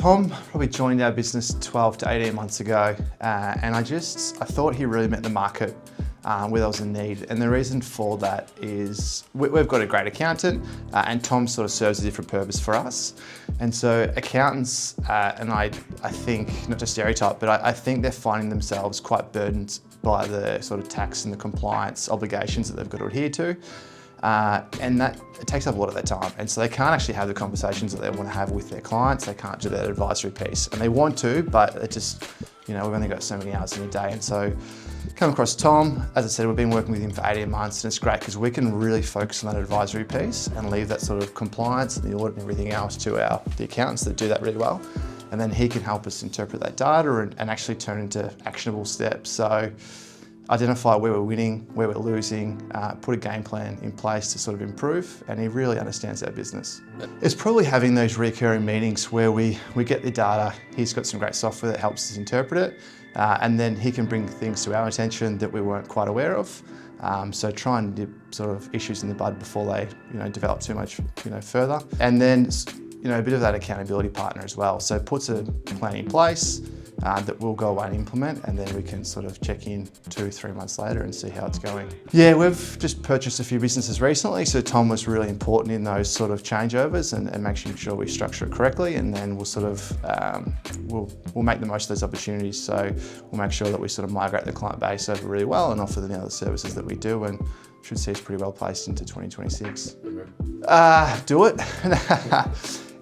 Tom probably joined our business 12 to 18 months ago, and I thought he really met the market where there was a need. And the reason for that is we've got a great accountant, and Tom sort of serves a different purpose for us. And so accountants, and I think, not to stereotype, but I think they're finding themselves quite burdened by the sort of tax and the compliance obligations that they've got to adhere to. And that it takes up a lot of their time, and so they can't actually have the conversations that they want to have with their clients. They can't do that advisory piece, and they want to, but it just, we've only got so many hours in a day. And so come across Tom, as I said, we've been working with him for 18 months, and it's great because we can really focus on that advisory piece and leave that sort of compliance and the audit and everything else to the accountants that do that really well. And then he can help us interpret that data and actually turn into actionable steps. So identify where we're winning, where we're losing, put a game plan in place to sort of improve, and he really understands our business. It's probably having those recurring meetings where we get the data, he's got some great software that helps us interpret it, and then he can bring things to our attention that we weren't quite aware of. So try and nip sort of issues in the bud before they develop too much further. And then a bit of that accountability partner as well. So puts a plan in place that we'll go away and implement, and then we can sort of check in 2-3 months later and see how it's going. Yeah, we've just purchased a few businesses recently, so Tom was really important in those sort of changeovers and making sure we structure it correctly, and then we'll sort of, we'll make the most of those opportunities. So we'll make sure that we sort of migrate the client base over really well and offer the other services that we do, and should see us pretty well placed into 2026. Do it.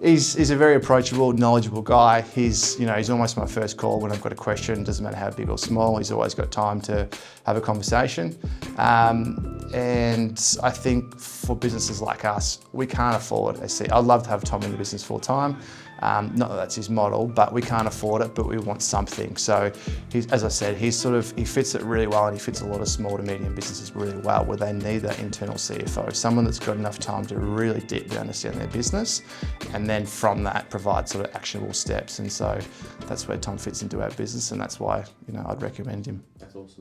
He's a very approachable, knowledgeable guy. He's almost my first call when I've got a question. Doesn't matter how big or small. He's always got time to have a conversation. And I think for businesses like us, we can't afford a seat. I'd love to have Tom in the business full time. Not that that's his model, but we can't afford it, but we want something. So as I said, he fits it really well, and he fits a lot of small to medium businesses really well where they need that internal CFO, someone that's got enough time to really deeply understand their business, and then from that provide sort of actionable steps. And so that's where Tom fits into our business, and that's why I'd recommend him. That's awesome.